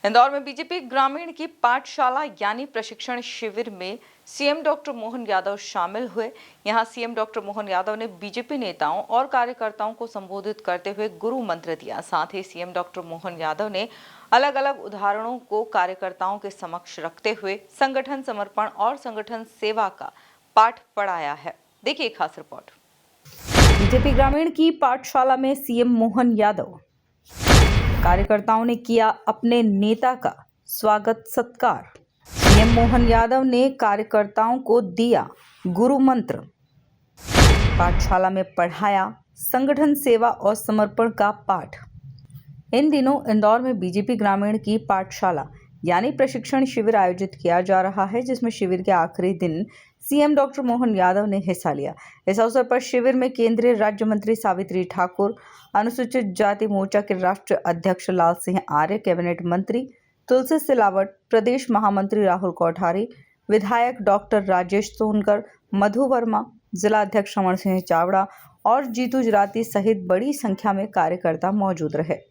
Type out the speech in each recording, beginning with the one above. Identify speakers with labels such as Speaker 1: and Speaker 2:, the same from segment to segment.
Speaker 1: इंदौर में बीजेपी ग्रामीण की पाठशाला यानी प्रशिक्षण शिविर में सीएम डॉक्टर मोहन यादव शामिल हुए। यहां सीएम डॉक्टर मोहन यादव ने बीजेपी नेताओं और कार्यकर्ताओं को संबोधित करते हुए गुरु मंत्र दिया। साथ ही सीएम डॉक्टर मोहन यादव ने अलग अलग उदाहरणों को कार्यकर्ताओं के समक्ष रखते हुए संगठन समर्पण और संगठन सेवा का पाठ पढ़ाया है। देखिए एक खास रिपोर्ट। बीजेपी ग्रामीण की पाठशाला में सीएम मोहन यादव, कार्यकर्ताओं ने किया अपने नेता का स्वागत सत्कार। सीएम मोहन यादव ने कार्यकर्ताओं को दिया गुरु मंत्र, पाठशाला में पढ़ाया संगठन सेवा और समर्पण का पाठ। इन दिनों इंदौर में बीजेपी ग्रामीण की पाठशाला यानी प्रशिक्षण शिविर आयोजित किया जा रहा है, जिसमें शिविर के आखिरी दिन सीएम डॉक्टर मोहन यादव ने हिस्सा लिया। इस अवसर पर शिविर में केंद्रीय राज्य मंत्री सावित्री ठाकुर, अनुसूचित जाति मोर्चा के राष्ट्रीय अध्यक्ष लाल सिंह आर्य, कैबिनेट मंत्री तुलसी सिलावट, प्रदेश महामंत्री राहुल कोठारी, विधायक डॉक्टर राजेश सोनकर, मधु वर्मा, जिला अध्यक्ष रमन सिंह चावड़ा और जीतू जराती सहित बड़ी संख्या में कार्यकर्ता मौजूद रहे।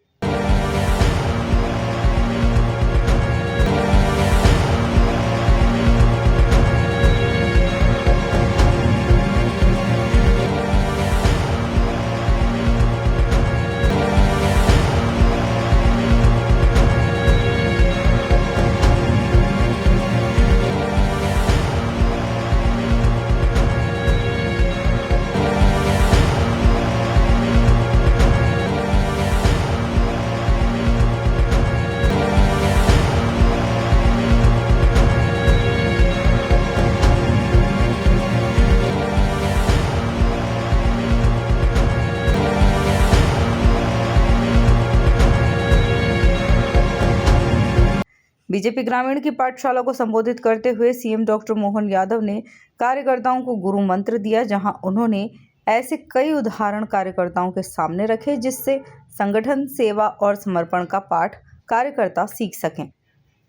Speaker 1: बीजेपी ग्रामीण की पाठशाला को संबोधित करते हुए सीएम डॉक्टर मोहन यादव ने कार्यकर्ताओं को गुरु मंत्र दिया, जहां उन्होंने ऐसे कई उदाहरण कार्यकर्ताओं के सामने रखे जिससे संगठन सेवा और समर्पण का पाठ कार्यकर्ता सीख सकें।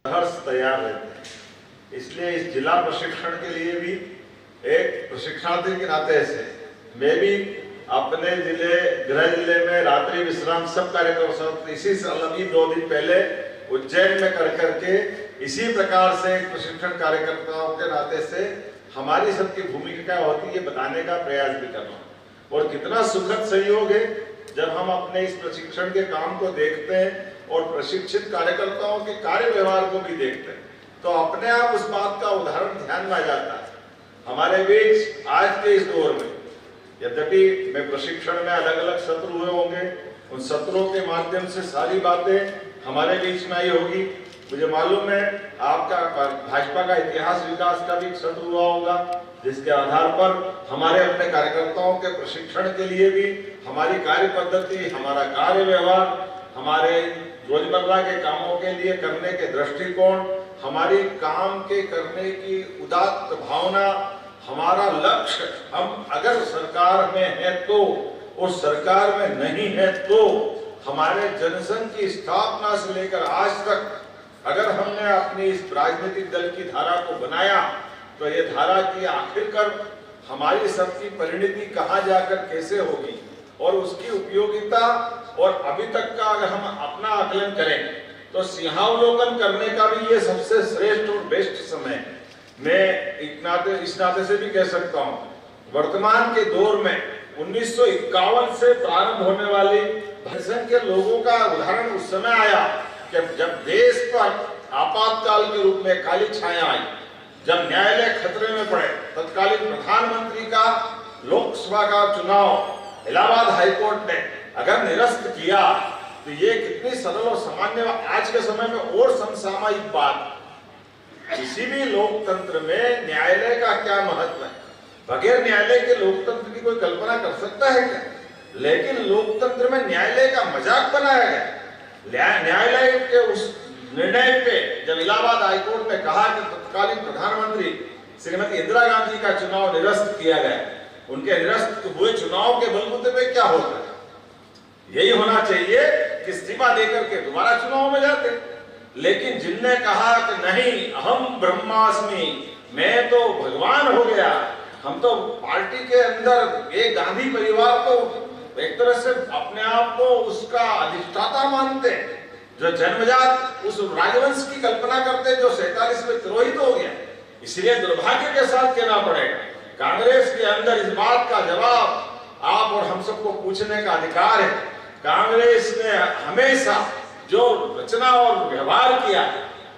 Speaker 2: तैयार रहते हैं, इसलिए इस जिला प्रशिक्षण के लिए भी एक प्रशिक्षणार्थी के नाते से मैं भी अपने गृह जिले में रात्रि विश्राम सब कार्यक्रम इसी साल 2 दिन पहले उज्जैन में कर करके इसी प्रकार से प्रशिक्षण कार्यकर्ताओं के नाते से हमारी सबकी भूमिका क्या होती है बताने का प्रयास भी करना। और कितना सुखद संयोग है जब हम अपने इस प्रशिक्षण के काम को देखते हैं और प्रशिक्षित कार्यकर्ताओं के कार्य व्यवहार को भी देखते हैं, तो अपने आप उस बात का उदाहरण ध्यान में आ जाता है। हमारे बीच आज के इस दौर में यद्यपि मैं प्रशिक्षण में अलग अलग सत्र हुए होंगे, उन सत्रों के माध्यम से सारी बातें हमारे बीच में आई होगी। मुझे मालूम है आपका भाजपा का इतिहास विकास का भी एक सत्र हुआ होगा, जिसके आधार पर हमारे अपने कार्यकर्ताओं के प्रशिक्षण के लिए भी हमारी कार्य पद्धति, हमारा कार्य व्यवहार, हमारे रोजमर्रा के कामों के लिए करने के दृष्टिकोण, हमारी काम के करने की उदात्त भावना, हमारा लक्ष्य, हम अगर सरकार में है तो और सरकार में नहीं है तो हमारे जनसंघ की स्थापना से लेकर आज तक अगर हमने अपनी इस राजनीतिक दल की धारा को बनाया तो ये धारा की आखिरकार हमारी सबकी परिणति कहाँ जाकर कैसे होगी और उसकी उपयोगिता और अभी तक का अगर हम अपना आकलन करें तो सिंहावलोकन करने का भी ये सबसे श्रेष्ठ और बेस्ट समय है। मैं इस नाते से भी कह सकता हूँ, वर्तमान के दौर में 1951 से प्रारंभ होने वाली भीषण के लोगों का उदाहरण उस समय आया कि जब देश पर आपातकाल के रूप में काली छाया आई, जब न्यायालय खतरे में पड़े, तत्कालीन प्रधानमंत्री का लोकसभा का चुनाव इलाहाबाद हाईकोर्ट ने अगर निरस्त किया तो ये कितनी सरल और सामान्य आज के समय में और समसामयिक बात। किसी भी लोकतंत्र में न्यायालय का क्या महत्व है? बगैर न्यायालय के लोकतंत्र की कोई कल्पना कर सकता है क्या? लेकिन लोकतंत्र में न्यायालय का मजाक बनाया गया। न्यायालय के उस निर्णय पे जब इलाहाबाद हाईकोर्ट ने कहा कि तत्कालीन प्रधानमंत्री श्रीमती इंदिरा गांधी का चुनाव निरस्त किया गया, उनके निरस्त हुए चुनाव के बलबूते पे क्या होता है? यही होना चाहिए कि इस्तीफा देकर के दोबारा चुनाव में जाते। लेकिन जिनने कहा कि नहीं, अहम ब्रह्मास्मि, मैं तो भगवान हो गया, हम तो पार्टी के अंदर एक गांधी परिवार को एक तरह से अपने आप को उसका अधिष्ठाता मानते हैं, जो जन्मजात उस राजवंश की कल्पना करते जो 47 में तिरोहित हो गया। इसलिए दुर्भाग्य के साथ कहना पड़ेगा, कांग्रेस के अंदर इस बात का जवाब आप और हम सबको पूछने का अधिकार है। कांग्रेस ने हमेशा जो रचना और व्यवहार किया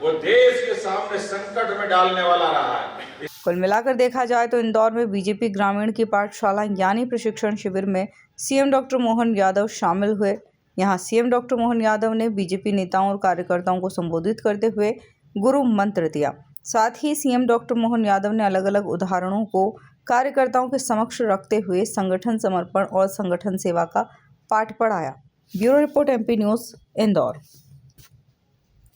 Speaker 2: वो देश के सामने संकट में डालने वाला रहा है।
Speaker 1: कुल मिलाकर देखा जाए तो इंदौर में बीजेपी ग्रामीण की पाठशाला यानी प्रशिक्षण शिविर में सीएम डॉक्टर मोहन यादव शामिल हुए। यहां सीएम डॉक्टर मोहन यादव ने बीजेपी नेताओं और कार्यकर्ताओं को संबोधित करते हुए गुरु मंत्र दिया। साथ ही सीएम डॉक्टर मोहन यादव ने अलग अलग उदाहरणों को कार्यकर्ताओं के समक्ष रखते हुए संगठन समर्पण और संगठन सेवा का पाठ पढ़ाया। Bureau report MP news Indore.